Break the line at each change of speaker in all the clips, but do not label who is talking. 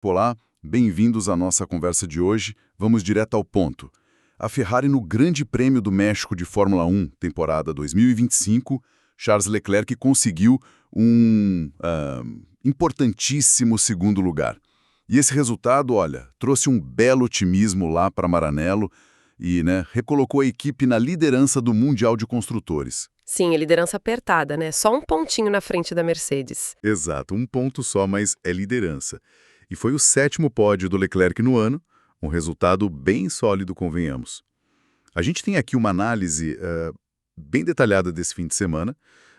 Olá, bem-vindos à nossa conversa de hoje. Vamos direto ao ponto. A Ferrari no Grande Prêmio do México de Fórmula 1, temporada 2025, Charles Leclerc conseguiu um importantíssimo segundo lugar. E esse resultado, olha, trouxe um belo otimismo lá para Maranello e recolocou a equipe na liderança do Mundial de Construtores.
Sim, a liderança apertada, né? Só um pontinho na frente da Mercedes.
Exato, um ponto só, mas é liderança. E foi o 7º pódio do Leclerc no ano, um resultado bem sólido, convenhamos. A gente tem aqui uma análise bem detalhada desse fim de semana,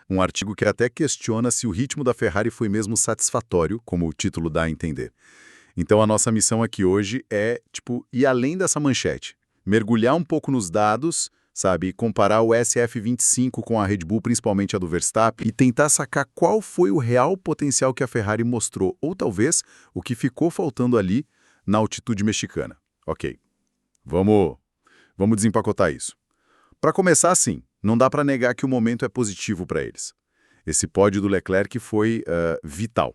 um artigo que até questiona se o ritmo da Ferrari foi mesmo satisfatório, como o título dá a entender. Então a nossa missão aqui hoje é, ir além dessa manchete, mergulhar um pouco nos dados, sabe, comparar o SF25 com a Red Bull, principalmente a do Verstappen, e tentar sacar qual foi o real potencial que a Ferrari mostrou, ou talvez o que ficou faltando ali na altitude mexicana. Ok, vamos desempacotar isso. Para começar, sim, não dá para negar que o momento é positivo para eles. Esse pódio do Leclerc foi vital.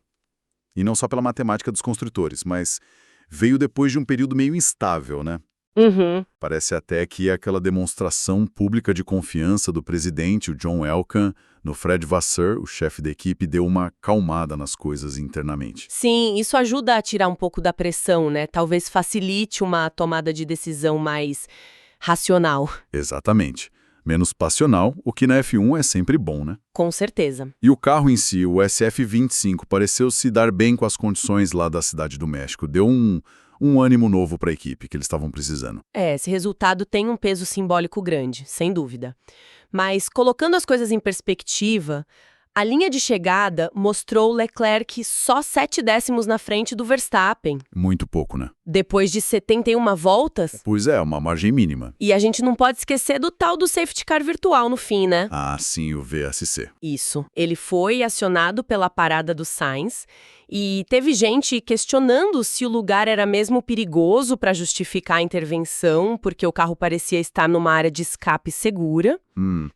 E não só pela matemática dos construtores, mas veio depois de um período meio instável, né?
Uhum.
Parece até que aquela demonstração pública de confiança do presidente, o John Elkann, no Fred Vasseur, o chefe da equipe, deu uma calmada nas coisas internamente.
Sim, isso ajuda a tirar um pouco da pressão, né? Talvez facilite uma tomada de decisão mais racional.
Exatamente. Menos passional, o que na F1 é sempre bom, né?
Com certeza.
E o carro em si, o SF25, pareceu se dar bem com as condições lá da Cidade do México. Deu um ânimo novo para a equipe que eles estavam precisando.
Esse resultado tem um peso simbólico grande, sem dúvida. Mas, colocando as coisas em perspectiva, a linha de chegada mostrou Leclerc só 7 décimos na frente do Verstappen,
Muito pouco, né?
depois de 71 voltas.
Pois é, uma margem mínima.
E a gente não pode esquecer do tal do safety car virtual no fim, né?
Ah, sim, o VSC.
Isso. Ele foi acionado pela parada do Sainz e teve gente questionando se o lugar era mesmo perigoso para justificar a intervenção, porque o carro parecia estar numa área de escape segura.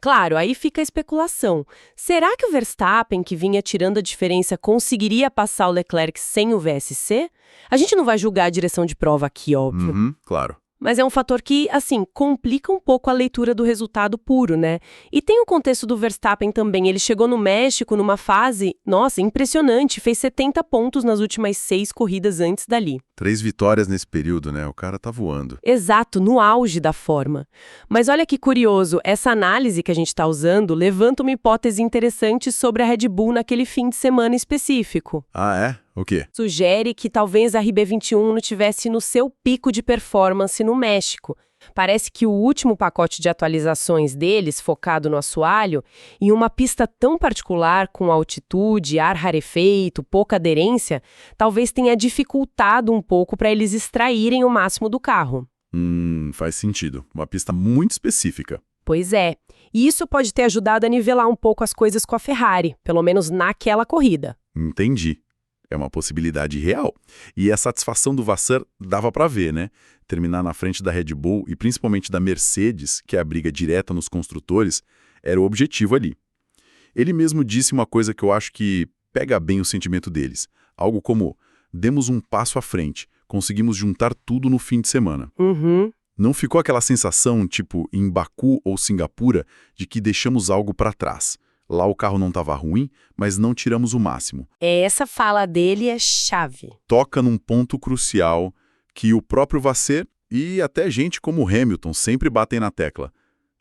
Claro, aí fica a especulação. Será que o Verstappen, que vinha tirando a diferença, conseguiria passar o Leclerc sem o VSC? A gente não vai julgar a direção de prova aqui, óbvio.
Claro.
Mas é um fator que, assim, complica um pouco a leitura do resultado puro, né? E tem o contexto do Verstappen também. Ele chegou no México numa fase, nossa, impressionante. Fez 70 pontos nas últimas 6 corridas antes dali.
3 vitórias nesse período, né? O cara tá voando.
Exato, no auge da forma. Mas olha que curioso, essa análise que a gente está usando levanta uma hipótese interessante sobre a Red Bull naquele fim de semana específico.
Ah, é? O quê?
Sugere que talvez a RB21 não tivesse no seu pico de performance no México. Parece que o último pacote de atualizações deles, focado no assoalho, em uma pista tão particular, com altitude, ar rarefeito, pouca aderência, talvez tenha dificultado um pouco para eles extraírem o máximo do carro.
Faz sentido. Uma pista muito específica.
Pois é. E isso pode ter ajudado a nivelar um pouco as coisas com a Ferrari, pelo menos naquela corrida.
Entendi. É uma possibilidade real. E a satisfação do Vasseur dava para ver, né? Terminar na frente da Red Bull e principalmente da Mercedes, que é a briga direta nos construtores, era o objetivo ali. Ele mesmo disse uma coisa que eu acho que pega bem o sentimento deles. Algo como, demos um passo à frente, conseguimos juntar tudo no fim de semana. Não ficou aquela sensação, tipo em Baku ou Singapura, de que deixamos algo para trás. Lá o carro não estava ruim, mas não tiramos o máximo.
Essa fala dele é chave.
Toca num ponto crucial que o próprio Vasseur e até gente como o Hamilton sempre batem na tecla: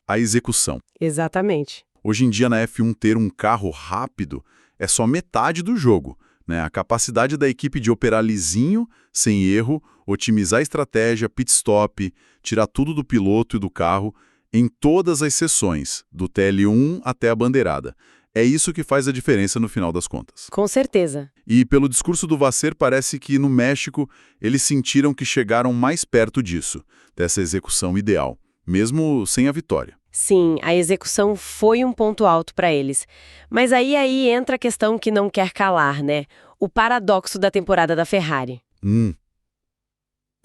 a execução.
Exatamente.
Hoje em dia na F1 ter um carro rápido é só metade do jogo, né? A capacidade da equipe de operar lisinho, sem erro, otimizar a estratégia, pit stop, tirar tudo do piloto e do carro, em todas as sessões, do TL1 até a bandeirada. É isso que faz a diferença no final das contas.
Com certeza.
E pelo discurso do Vasseur, parece que no México eles sentiram que chegaram mais perto disso, dessa execução ideal, mesmo sem a vitória.
Sim, a execução foi um ponto alto para eles. Mas aí entra a questão que não quer calar, né? O paradoxo da temporada da Ferrari.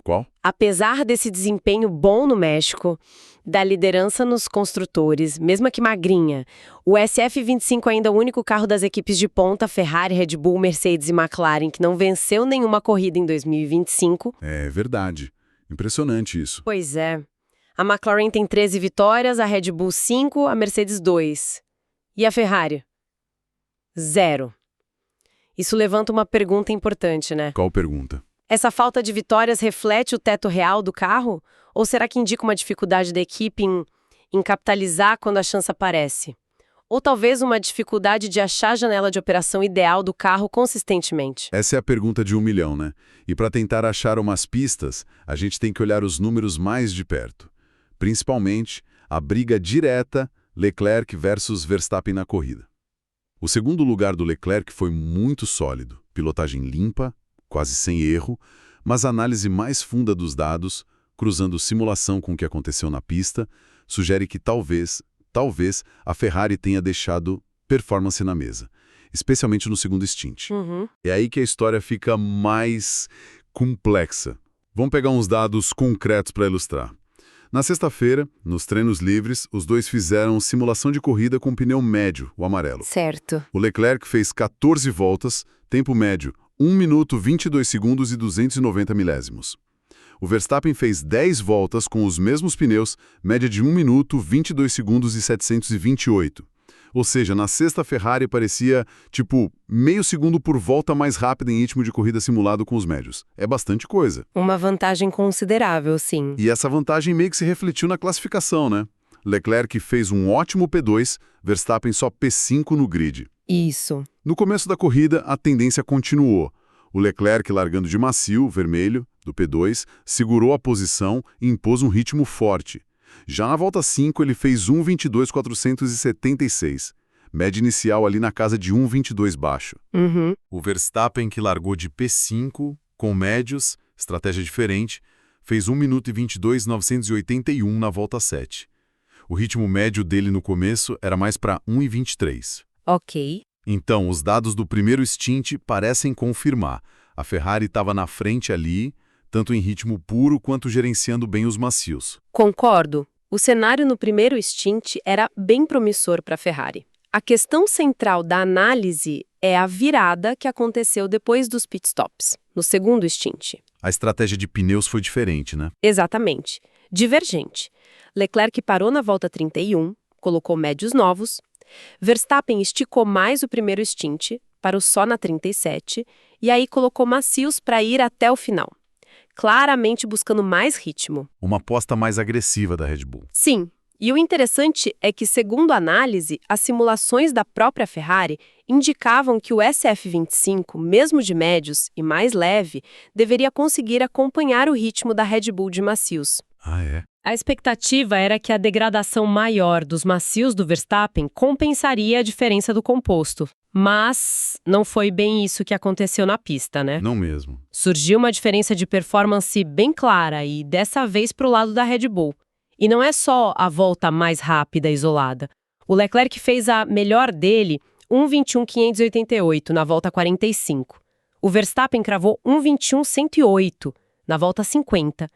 Qual?
Apesar desse desempenho bom no México, da liderança nos construtores, mesmo que magrinha, o SF25 ainda é o único carro das equipes de ponta Ferrari, Red Bull, Mercedes e McLaren que não venceu nenhuma corrida em 2025.
É verdade. Impressionante isso.
Pois é. A McLaren tem 13 vitórias, a Red Bull 5, a Mercedes 2. E a Ferrari? 0. Isso levanta uma pergunta importante, né?
Qual pergunta?
Essa falta de vitórias reflete o teto real do carro? Ou será que indica uma dificuldade da equipe em capitalizar quando a chance aparece? Ou talvez uma dificuldade de achar a janela de operação ideal do carro consistentemente?
Essa é a pergunta de 1 milhão, né? E para tentar achar umas pistas, a gente tem que olhar os números mais de perto. Principalmente, a briga direta Leclerc versus Verstappen na corrida. O segundo lugar do Leclerc foi muito sólido, pilotagem limpa, quase sem erro, mas a análise mais funda dos dados, cruzando simulação com o que aconteceu na pista, sugere que talvez a Ferrari tenha deixado performance na mesa, especialmente no segundo stint. É aí que a história fica mais complexa. Vamos pegar uns dados concretos para ilustrar. Na sexta-feira, nos treinos livres, os dois fizeram simulação de corrida com pneu médio, o amarelo.
Certo.
O Leclerc fez 14 voltas, tempo médio 1 minuto 22 segundos e 290 milésimos. O Verstappen fez 10 voltas com os mesmos pneus, média de 1 minuto 22 segundos e 728. Ou seja, na sexta Ferrari parecia, meio segundo por volta mais rápida em ritmo de corrida simulado com os médios. É bastante coisa.
Uma vantagem considerável, sim.
E essa vantagem meio que se refletiu na classificação, né? Leclerc fez um ótimo P2, Verstappen só P5 no grid.
Isso.
No começo da corrida, a tendência continuou. O Leclerc, largando de macio, vermelho, do P2, segurou a posição e impôs um ritmo forte. Já na volta 5, ele fez 1:22.476, média inicial ali na casa de 1:22 baixo. O Verstappen, que largou de P5, com médios, estratégia diferente, fez 1 minuto e 22.981 na volta 7. O ritmo médio dele no começo era mais para 1:23.
Ok.
Então, os dados do primeiro stint parecem confirmar. A Ferrari estava na frente ali, tanto em ritmo puro quanto gerenciando bem os macios.
Concordo. O cenário no primeiro stint era bem promissor para a Ferrari. A questão central da análise é a virada que aconteceu depois dos pitstops, no segundo stint.
A estratégia de pneus foi diferente, né?
Exatamente. Divergente. Leclerc parou na volta 31, colocou médios novos. Verstappen esticou mais o primeiro stint, parou só na 37, e aí colocou macios para ir até o final. Claramente buscando mais ritmo.
Uma aposta mais agressiva da Red Bull.
Sim, e o interessante é que, segundo a análise, as simulações da própria Ferrari indicavam que o SF25, mesmo de médios e mais leve, deveria conseguir acompanhar o ritmo da Red Bull de macios.
Ah, é?
A expectativa era que a degradação maior dos macios do Verstappen compensaria a diferença do composto. Mas não foi bem isso que aconteceu na pista, né?
Não mesmo.
Surgiu uma diferença de performance bem clara e dessa vez para o lado da Red Bull. E não é só a volta mais rápida isolada. O Leclerc fez a melhor dele 1:21.588 na volta 45. O Verstappen cravou 1:21.108 na volta 50.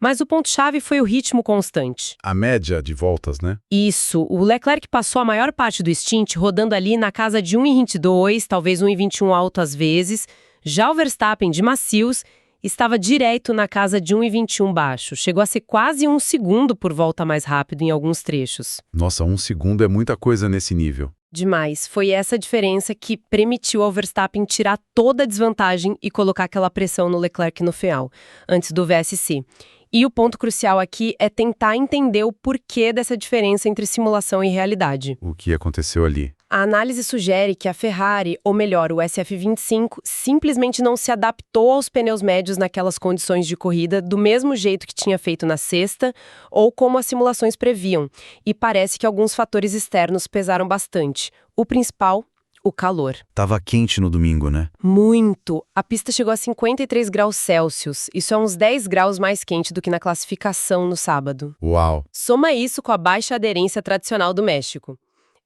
Mas o ponto-chave foi o ritmo constante.
A média de voltas, né?
Isso. O Leclerc passou a maior parte do stint rodando ali na casa de 1:22, talvez 1:21 alto às vezes. Já o Verstappen, de macios, estava direto na casa de 1:21 baixo. Chegou a ser quase 1 segundo por volta mais rápido em alguns trechos.
Nossa, 1 segundo é muita coisa nesse nível.
Demais. Foi essa diferença que permitiu ao Verstappen tirar toda a desvantagem e colocar aquela pressão no Leclerc no final, antes do VSC. E o ponto crucial aqui é tentar entender o porquê dessa diferença entre simulação e realidade.
O que aconteceu ali?
A análise sugere que a Ferrari, ou melhor, o SF25, simplesmente não se adaptou aos pneus médios naquelas condições de corrida do mesmo jeito que tinha feito na sexta, ou como as simulações previam. E parece que alguns fatores externos pesaram bastante. O principal, o calor.
Tava quente no domingo, né?
Muito! A pista chegou a 53 graus Celsius. Isso é uns 10 graus mais quente do que na classificação no sábado.
Uau!
Soma isso com a baixa aderência tradicional do México.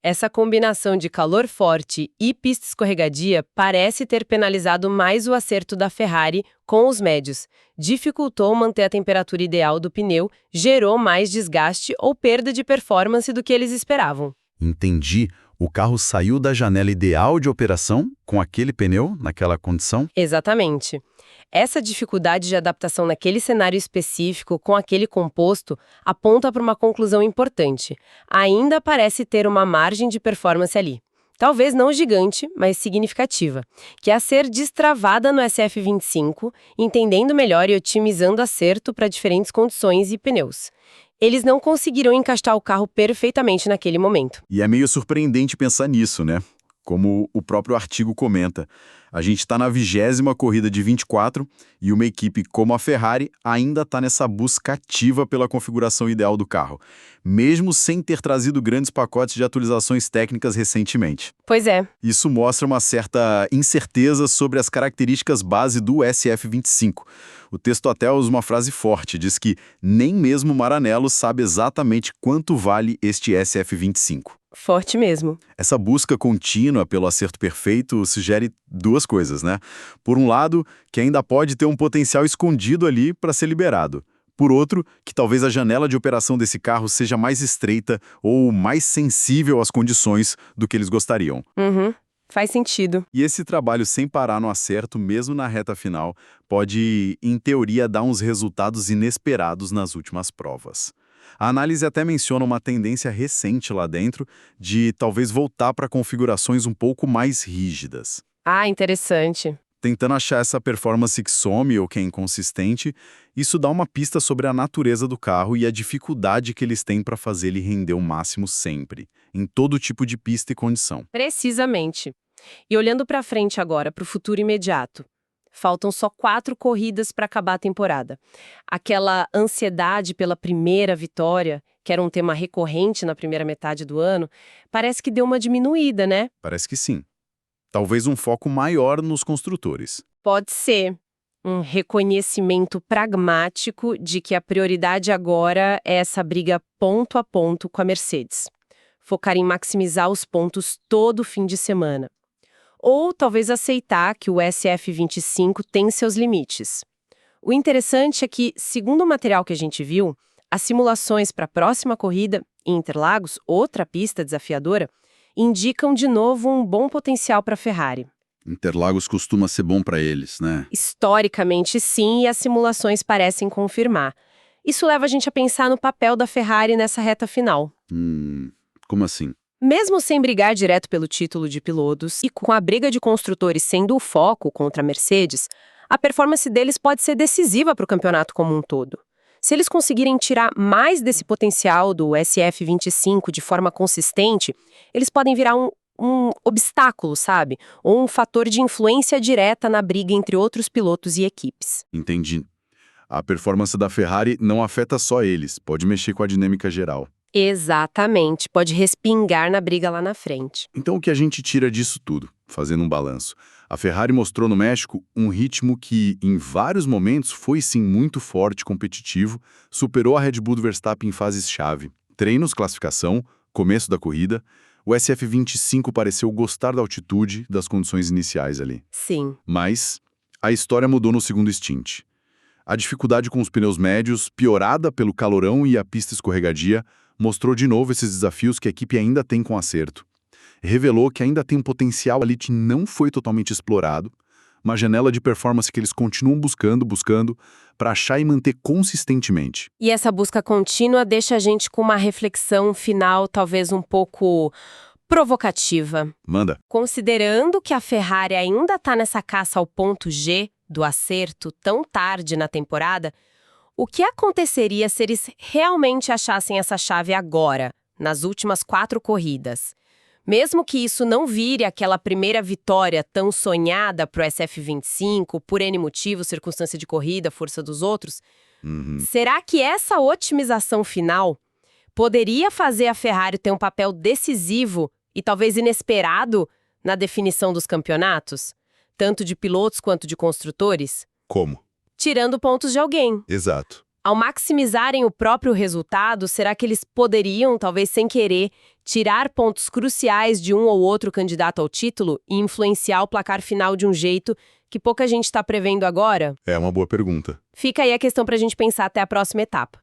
Essa combinação de calor forte e pista escorregadia parece ter penalizado mais o acerto da Ferrari com os médios. Dificultou manter a temperatura ideal do pneu, gerou mais desgaste ou perda de performance do que eles esperavam.
Entendi. O carro saiu da janela ideal de operação com aquele pneu, naquela condição?
Exatamente. Essa dificuldade de adaptação naquele cenário específico com aquele composto aponta para uma conclusão importante. Ainda parece ter uma margem de performance ali. Talvez não gigante, mas significativa, que é a ser destravada no SF25, entendendo melhor e otimizando acerto para diferentes condições e pneus. Eles não conseguiram encaixar o carro perfeitamente naquele momento.
E é meio surpreendente pensar nisso, né? Como o próprio artigo comenta. A gente está na 20ª corrida de 24 e uma equipe como a Ferrari ainda está nessa busca ativa pela configuração ideal do carro, mesmo sem ter trazido grandes pacotes de atualizações técnicas recentemente.
Pois é.
Isso mostra uma certa incerteza sobre as características base do SF25. O texto até usa uma frase forte, diz que nem mesmo Maranello sabe exatamente quanto vale este SF25.
Forte mesmo.
Essa busca contínua pelo acerto perfeito sugere duas coisas, né? Por um lado, que ainda pode ter um potencial escondido ali para ser liberado. Por outro, que talvez a janela de operação desse carro seja mais estreita ou mais sensível às condições do que eles gostariam.
Faz sentido.
E esse trabalho sem parar no acerto, mesmo na reta final, pode, em teoria, dar uns resultados inesperados nas últimas provas. A análise até menciona uma tendência recente lá dentro de talvez voltar para configurações um pouco mais rígidas.
Ah, interessante.
Tentando achar essa performance que some ou que é inconsistente, isso dá uma pista sobre a natureza do carro e a dificuldade que eles têm para fazer ele render o máximo sempre, em todo tipo de pista e condição.
Precisamente. E olhando para frente agora, para o futuro imediato. Faltam só 4 corridas para acabar a temporada. Aquela ansiedade pela primeira vitória, que era um tema recorrente na primeira metade do ano, parece que deu uma diminuída, né?
Parece que sim. Talvez um foco maior nos construtores.
Pode ser. Um reconhecimento pragmático de que a prioridade agora é essa briga ponto a ponto com a Mercedes. Focar em maximizar os pontos todo fim de semana. Ou talvez aceitar que o SF25 tem seus limites. O interessante é que, segundo o material que a gente viu, as simulações para a próxima corrida, em Interlagos, outra pista desafiadora, indicam de novo um bom potencial para a Ferrari.
Interlagos costuma ser bom para eles, né?
Historicamente, sim, e as simulações parecem confirmar. Isso leva a gente a pensar no papel da Ferrari nessa reta final.
Como assim?
Mesmo sem brigar direto pelo título de pilotos e com a briga de construtores sendo o foco contra a Mercedes, a performance deles pode ser decisiva para o campeonato como um todo. Se eles conseguirem tirar mais desse potencial do SF25 de forma consistente, eles podem virar um obstáculo, sabe? Ou um fator de influência direta na briga entre outros pilotos e equipes.
Entendi. A performance da Ferrari não afeta só eles, pode mexer com a dinâmica geral.
Exatamente, pode respingar na briga lá na frente.
Então o que a gente tira disso tudo, fazendo um balanço? A Ferrari mostrou no México um ritmo que, em vários momentos, foi sim muito forte e competitivo, superou a Red Bull do Verstappen em fases-chave. Treinos, classificação, começo da corrida, o SF25 pareceu gostar da altitude, das condições iniciais ali.
Sim.
Mas a história mudou no segundo stint. A dificuldade com os pneus médios, piorada pelo calorão e a pista escorregadia, mostrou de novo esses desafios que a equipe ainda tem com acerto. Revelou que ainda tem um potencial ali que não foi totalmente explorado, uma janela de performance que eles continuam buscando, para achar e manter consistentemente.
E essa busca contínua deixa a gente com uma reflexão final talvez um pouco provocativa.
Manda.
Considerando que a Ferrari ainda está nessa caça ao ponto G do acerto tão tarde na temporada, o que aconteceria se eles realmente achassem essa chave agora, nas últimas 4 corridas? Mesmo que isso não vire aquela primeira vitória tão sonhada para o SF25, por N motivo, circunstância de corrida, força dos outros, será que essa otimização final poderia fazer a Ferrari ter um papel decisivo e talvez inesperado na definição dos campeonatos, tanto de pilotos quanto de construtores?
Como?
Tirando pontos de alguém.
Exato.
Ao maximizarem o próprio resultado, será que eles poderiam, talvez sem querer, tirar pontos cruciais de um ou outro candidato ao título e influenciar o placar final de um jeito que pouca gente está prevendo agora?
É uma boa pergunta.
Fica aí a questão para a gente pensar até a próxima etapa.